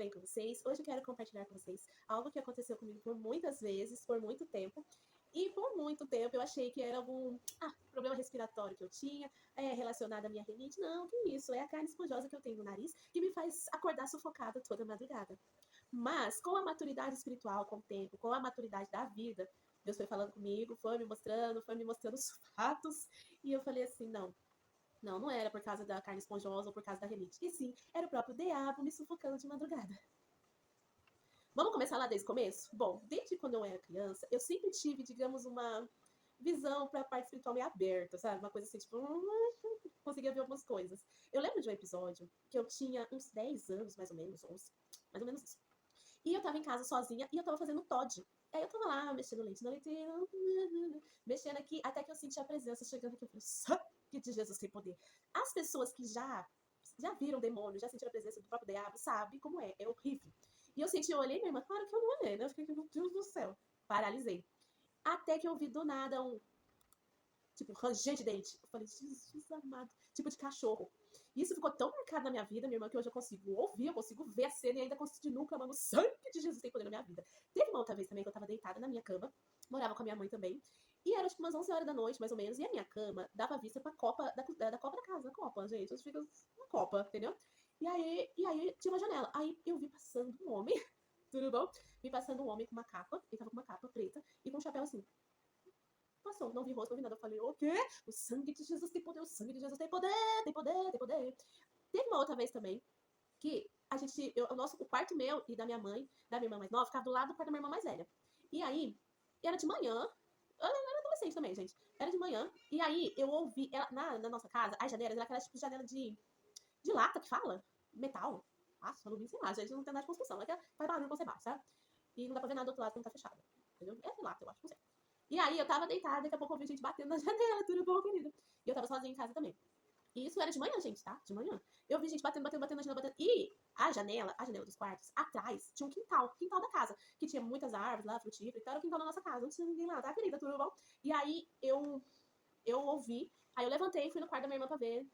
bem com vocês? Hoje eu quero compartilhar com vocês algo que aconteceu comigo por muitas vezes, por muito tempo. E por muito tempo eu achei que era algum problema respiratório que eu tinha, relacionado à minha rinite. Não, que isso, é a carne esponjosa que eu tenho no nariz que me faz acordar sufocada toda madrugada. Mas com a maturidade espiritual, com o tempo, com a maturidade da vida, Deus foi falando comigo, foi me mostrando os fatos, e eu falei assim, não era por causa da carne esponjosa ou por causa da rinite. E sim, era o próprio diabo me sufocando de madrugada. Vamos começar lá desde o começo? Bom, desde quando eu era criança, eu sempre tive, digamos, uma visão para a parte espiritual meio aberta, sabe? Uma coisa assim, tipo, conseguia ver algumas coisas. Eu lembro de um episódio que eu tinha uns 10 anos, mais ou menos, 11, mais ou menos isso. E eu tava em casa sozinha e eu tava fazendo Todd. Aí eu tava lá, mexendo leite na leiteira, mexendo aqui, até que eu senti a presença chegando aqui. Eu falei, sangue de Jesus tem poder. As pessoas que já viram demônio, já sentiram a presença do próprio diabo, sabem como é horrível. E eu senti, eu olhei, minha irmã, claro que eu não olhei, né? Eu fiquei, meu Deus do céu, paralisei. Até que eu vi do nada tipo, ranger de dente. Eu falei, Jesus amado, tipo de cachorro. E isso ficou tão marcado na minha vida, minha irmã, que hoje eu consigo ouvir, eu consigo ver a cena e ainda continuo clamando, sangue de Jesus tem poder na minha vida. Teve uma outra vez também que eu tava deitada na minha cama, morava com a minha mãe também, e era tipo umas 11 horas da noite, mais ou menos, e a minha cama dava vista pra copa da copa da casa, a copa, gente, eu fico na copa, entendeu? E aí tinha uma janela, aí eu vi passando um homem, tudo bom? Vi passando um homem com uma capa, ele tava com uma capa preta e com um chapéu assim. Passou, não vi rosto, não vi nada. Eu falei, o quê? O sangue de Jesus tem poder, o sangue de Jesus tem poder, tem poder, tem poder. Teve uma outra vez também que o quarto meu e da minha mãe, da minha irmã mais nova, ficava do lado do quarto da minha irmã mais velha. E aí, era de manhã, eu era adolescente também, gente. Era de manhã, e aí eu ouvi, na nossa casa, as janelas, era aquela tipo de janela de lata que fala, metal, aço, alumínio, sei lá, gente, não tem nada de construção, é que faz barulho quando você bate, sabe? E não dá pra ver nada do outro lado quando tá fechado, entendeu? É de lata, eu acho, não sei. E aí eu tava deitada, daqui a pouco eu vi gente batendo na janela, tudo bom, querida? E eu tava sozinha em casa também. E isso era de manhã, gente, tá? De manhã. Eu vi gente batendo na janela, batendo. E a janela dos quartos, atrás, tinha um quintal da casa, que tinha muitas árvores lá, frutíferas e tal, era o quintal da nossa casa, não tinha ninguém lá, tá, querida? Tudo bom? E aí eu ouvi, aí eu levantei e fui no quarto da minha irmã pra ver,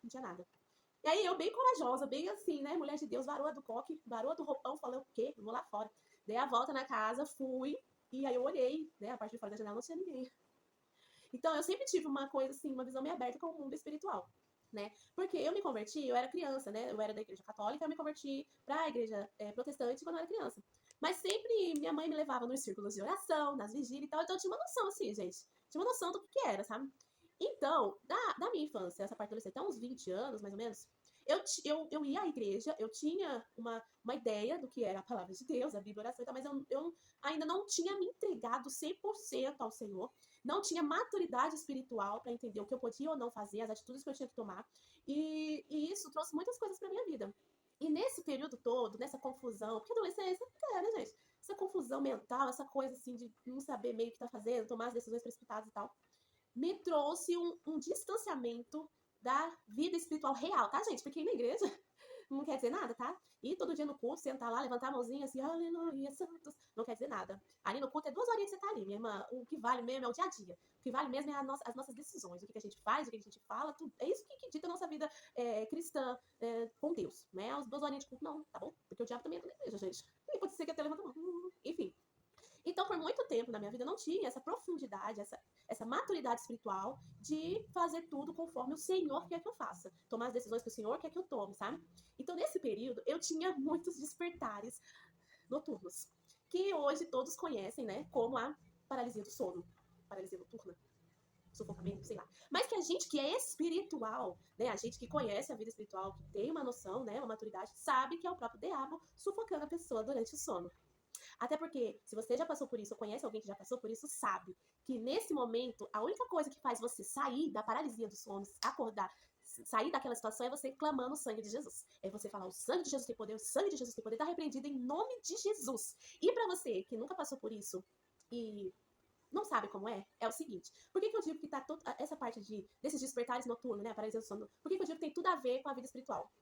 não tinha nada. E aí eu, bem corajosa, bem assim, né, mulher de Deus, varoa do coque, varoa do roupão, falei, o quê? Eu vou lá fora. Dei a volta na casa, fui, e aí eu olhei, né, a parte de fora da janela não tinha ninguém. Então eu sempre tive uma coisa assim, uma visão meio aberta com o mundo espiritual, né? Porque eu me converti, eu era criança, né? Eu era da igreja católica, eu me converti pra igreja protestante quando eu era criança. Mas sempre minha mãe me levava nos círculos de oração, nas vigílias e tal, então eu tinha uma noção assim, gente. Tinha uma noção do que era, sabe? Então, da minha infância, essa parte adolescente, até uns 20 anos, mais ou menos, eu ia à igreja, eu tinha uma ideia do que era a palavra de Deus, a Bíblia, a oração e tal, mas eu ainda não tinha me entregado 100% ao Senhor, não tinha maturidade espiritual para entender o que eu podia ou não fazer, as atitudes que eu tinha que tomar, e isso trouxe muitas coisas para minha vida. E nesse período todo, nessa confusão, porque adolescência é, né, gente? Essa confusão mental, essa coisa assim de não saber meio o que tá fazendo, tomar as decisões precipitadas e tal, me trouxe um distanciamento da vida espiritual real, tá, gente? Porque ir na igreja não quer dizer nada, tá? Ir todo dia no culto, sentar lá, levantar a mãozinha assim, aleluia, santos, não quer dizer nada. Ali no culto é 2 horinhas que você tá ali, minha irmã. O que vale mesmo é o dia a dia. O que vale mesmo é as nossas decisões, o que a gente faz, o que a gente fala, tudo. É isso que dita a nossa vida cristã com Deus, né? As 2 horinhas de culto, não, tá bom? Porque o diabo também entra na igreja, gente. E pode ser que até levanta a mão. Enfim. Então, por muito tempo na minha vida, eu não tinha essa profundidade, essa maturidade espiritual de fazer tudo conforme o Senhor quer que eu faça. Tomar as decisões que o Senhor quer que eu tome, sabe? Então, nesse período, eu tinha muitos despertares noturnos, que hoje todos conhecem, né, como a paralisia do sono, paralisia noturna, sufocamento, sei lá. Mas que a gente que é espiritual, né, a gente que conhece a vida espiritual, que tem uma noção, né, uma maturidade, sabe que é o próprio diabo sufocando a pessoa durante o sono. Até porque, se você já passou por isso, ou conhece alguém que já passou por isso, sabe que nesse momento, a única coisa que faz você sair da paralisia do sono, acordar, sair daquela situação é você clamando o sangue de Jesus. É você falar, o sangue de Jesus tem poder, o sangue de Jesus tem poder, tá repreendido em nome de Jesus. E pra você que nunca passou por isso e não sabe como é o seguinte. Por que eu digo que tá essa parte desses despertares noturnos, né, a paralisia do sono, por que eu digo que tem tudo a ver com a vida espiritual?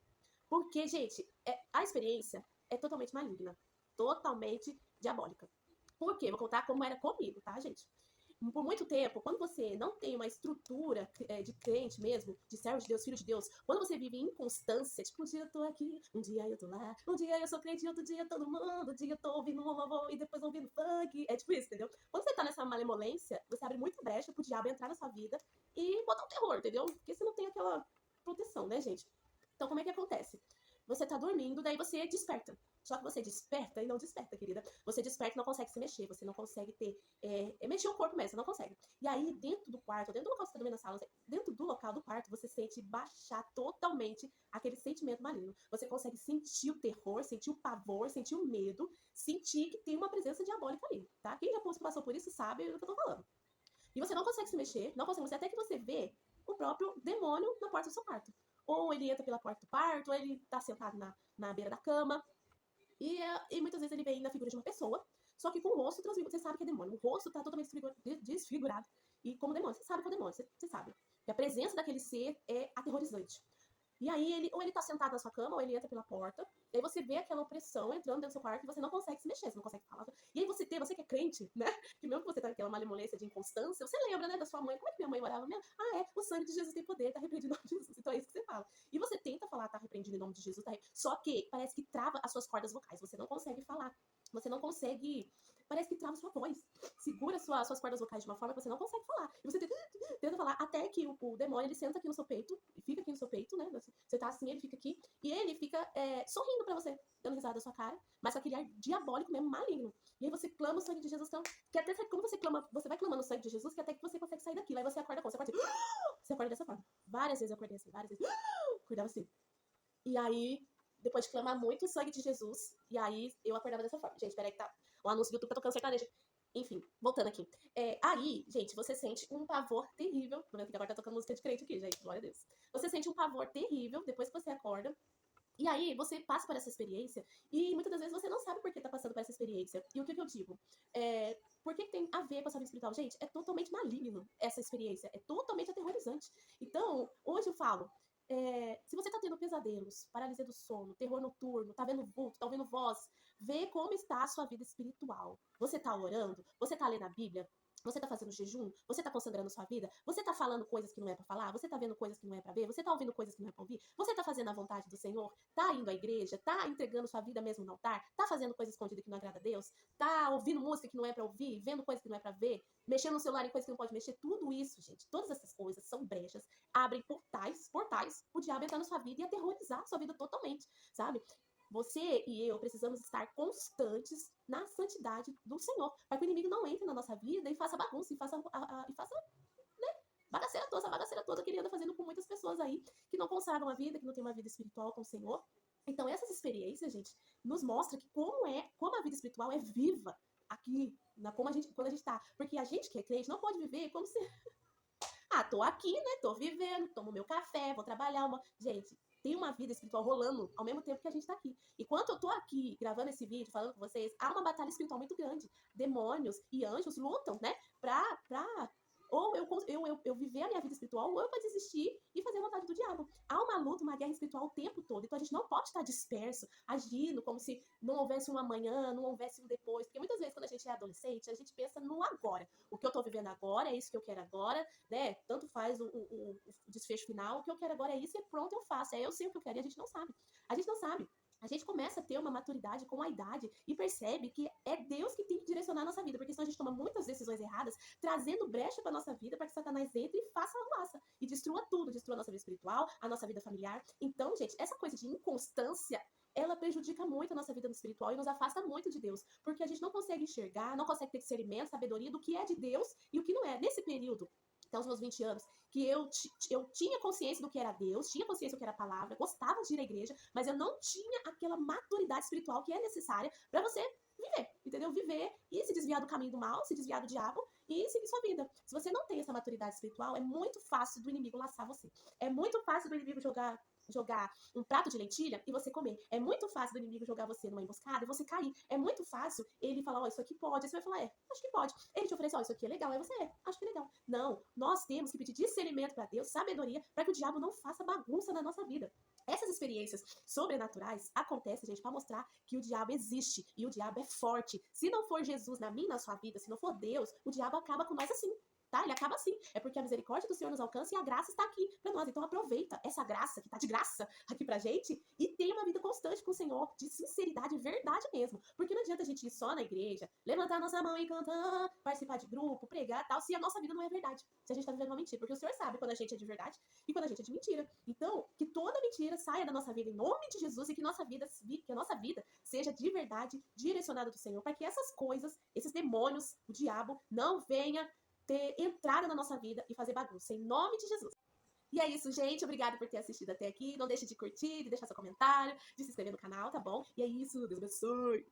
Porque, gente, a experiência é totalmente maligna. Totalmente diabólica. Por quê? Vou contar como era comigo, tá, gente? por muito tempo, quando você não tem uma estrutura de crente mesmo, de servo de Deus, filho de Deus, quando você vive em inconstância, tipo, um dia eu tô aqui, um dia eu tô lá, um dia eu sou crente, outro dia todo mundo, um dia eu tô ouvindo um louvor e depois ouvindo funk, é tipo isso, entendeu? Quando você tá nessa malemolência, você abre muita brecha pro diabo entrar na sua vida e botar um terror, entendeu? Porque você não tem aquela proteção, né, gente? Então, como é que acontece? Você tá dormindo, daí você desperta. Só que você desperta e não desperta, querida. Você desperta e não consegue se mexer, você não consegue ter. Mexer o corpo mesmo, você não consegue. E aí, dentro do quarto, dentro do local que você tá dormindo na sala, dentro do local do quarto, você sente baixar totalmente aquele sentimento maligno. Você consegue sentir o terror, sentir o pavor, sentir o medo, sentir que tem uma presença diabólica ali, tá? Quem já passou por isso sabe do que eu tô falando. E você não consegue se mexer, não consegue, até que você vê o próprio demônio na porta do seu quarto. Ou ele entra pela porta do quarto, ou ele tá sentado na beira da cama. E muitas vezes ele vem na figura de uma pessoa, só que com o rosto transfigurado. Você sabe que é demônio. O rosto tá totalmente desfigurado. E como demônio, você sabe que é o demônio, você sabe. Que a presença daquele ser é aterrorizante. E aí, ou ele tá sentado na sua cama, ou ele entra pela porta. E aí você vê aquela opressão entrando dentro do seu quarto e você não consegue se mexer, você não consegue falar. E aí você que é crente, né? Que mesmo que você tá naquela malemolência de inconstância, você lembra, né, da sua mãe. Como é que minha mãe orava mesmo? O sangue de Jesus tem poder, tá repreendido em nome de Jesus. Então é isso que você fala. E você tenta falar, tá repreendido em nome de Jesus, só que parece que trava as suas cordas vocais. Você não consegue falar. Você não consegue. Parece que trava sua voz. Segura suas cordas vocais de uma forma que você não consegue falar. E você tenta falar até que o demônio ele senta aqui no seu peito, e fica aqui no seu peito, né? Você tá assim, ele fica aqui, e ele fica sorrindo pra você, dando risada da sua cara, mas com aquele ar diabólico mesmo, maligno. E aí você clama o sangue de Jesus, então, que até quando você clama, você vai clamando o sangue de Jesus, que até que você consegue sair daquilo. Aí você acorda como? Você acorda assim, você acorda dessa forma. Várias vezes eu acordei assim, várias vezes. Acordava assim. E aí, depois de clamar muito o sangue de Jesus, e aí eu acordava dessa forma. Gente, peraí que tá. O anúncio do YouTube tá tocando sertanejo. Enfim, voltando aqui. Aí, gente, você sente um pavor terrível. Tô vendo que agora tá tocando música de crente aqui, gente. Glória a Deus. Você sente um pavor terrível depois que você acorda. E aí, você passa por essa experiência e muitas das vezes você não sabe por que tá passando por essa experiência. E o que eu digo? Por que tem a ver com a sua vida espiritual? Gente, é totalmente maligno essa experiência. É totalmente aterrorizante. Então, hoje eu falo, se você tá tendo pesadelos, paralisia do sono, terror noturno, tá vendo vulto, tá ouvindo voz, vê como está a sua vida espiritual. Você tá orando? Você tá lendo a Bíblia? Você tá fazendo jejum? Você tá consagrando sua vida? Você tá falando coisas que não é pra falar? Você tá vendo coisas que não é pra ver? Você tá ouvindo coisas que não é pra ouvir? Você tá fazendo a vontade do Senhor? Tá indo à igreja? Tá entregando sua vida mesmo no altar? Tá fazendo coisa escondida que não agrada a Deus? Tá ouvindo música que não é pra ouvir? Vendo coisas que não é pra ver? Mexendo no celular em coisas que não pode mexer? Tudo isso, gente, todas essas coisas são brechas, abrem portais, o diabo entrar na sua vida e aterrorizar a sua vida totalmente, sabe? Você e eu precisamos estar constantes na santidade do Senhor, para que o inimigo não entre na nossa vida e faça bagunça, e faça bagaceira toda que ele anda fazendo com muitas pessoas aí que não consagram a vida, que não tem uma vida espiritual com o Senhor. Então, essas experiências, gente, nos mostra que como a vida espiritual é viva aqui, quando a gente tá. Porque a gente que é crente não pode viver como se tô aqui, né? Tô vivendo, tomo meu café, vou trabalhar. Gente, tem uma vida espiritual rolando ao mesmo tempo que a gente tá aqui. Enquanto eu tô aqui gravando esse vídeo, falando com vocês, há uma batalha espiritual muito grande. Demônios e anjos lutam, né? Pra ou eu viver a minha vida espiritual, ou eu vou desistir e fazer a vontade do diabo. Há uma luta, uma guerra espiritual o tempo todo. Então a gente não pode estar disperso, agindo como se não houvesse um amanhã, não houvesse um depois. Porque muitas vezes, quando a gente é adolescente, a gente pensa no agora. O que eu tô vivendo agora é isso que eu quero agora, né? Tanto faz o desfecho final. O que eu quero agora é isso e pronto, eu faço. Eu sei o que eu quero e a gente não sabe. A gente não sabe. A gente começa a ter uma maturidade com a idade e percebe que é Deus que tem que direcionar a nossa vida, porque senão a gente toma muitas decisões erradas, trazendo brecha para nossa vida, para que Satanás entre e faça a massa e destrua tudo, destrua a nossa vida espiritual, a nossa vida familiar. Então, gente, essa coisa de inconstância, ela prejudica muito a nossa vida espiritual e nos afasta muito de Deus, porque a gente não consegue enxergar, não consegue ter discernimento, sabedoria do que é de Deus e o que não é. Nesse período, até os meus 20 anos, que eu tinha consciência do que era Deus, tinha consciência do que era a palavra, gostava de ir à igreja, mas eu não tinha aquela maturidade espiritual que é necessária para você viver, entendeu? Viver e se desviar do caminho do mal, se desviar do diabo e seguir sua vida. Se você não tem essa maturidade espiritual, é muito fácil do inimigo laçar você. É muito fácil do inimigo jogar um prato de lentilha e você comer. É muito fácil do inimigo jogar você numa emboscada e você cair. É muito fácil ele falar, isso aqui pode. Aí você vai falar, acho que pode. Ele te oferece, isso aqui é legal. Aí você, acho que é legal. Não, nós temos que pedir discernimento para Deus, sabedoria, para que o diabo não faça bagunça na nossa vida. Essas experiências sobrenaturais acontecem, gente, para mostrar que o diabo existe e o diabo é forte. Se não for Jesus na minha, na sua vida, se não for Deus, o diabo acaba com nós assim. Tá? Ele acaba assim. É porque a misericórdia do Senhor nos alcança e a graça está aqui para nós. Então aproveita essa graça que tá de graça aqui pra gente e tenha uma vida constante com o Senhor, de sinceridade e verdade mesmo. Porque não adianta a gente ir só na igreja, levantar a nossa mão e cantar, participar de grupo, pregar tal, se a nossa vida não é verdade. Se a gente tá vivendo uma mentira. Porque o Senhor sabe quando a gente é de verdade e quando a gente é de mentira. Então, que toda mentira saia da nossa vida em nome de Jesus e que a nossa vida seja de verdade direcionada do Senhor, para que essas coisas, esses demônios, o diabo, não venha ter entrada na nossa vida e fazer bagunça, em nome de Jesus. E é isso, gente. Obrigada por ter assistido até aqui. Não deixe de curtir, de deixar seu comentário, de se inscrever no canal, tá bom? E é isso. Deus abençoe.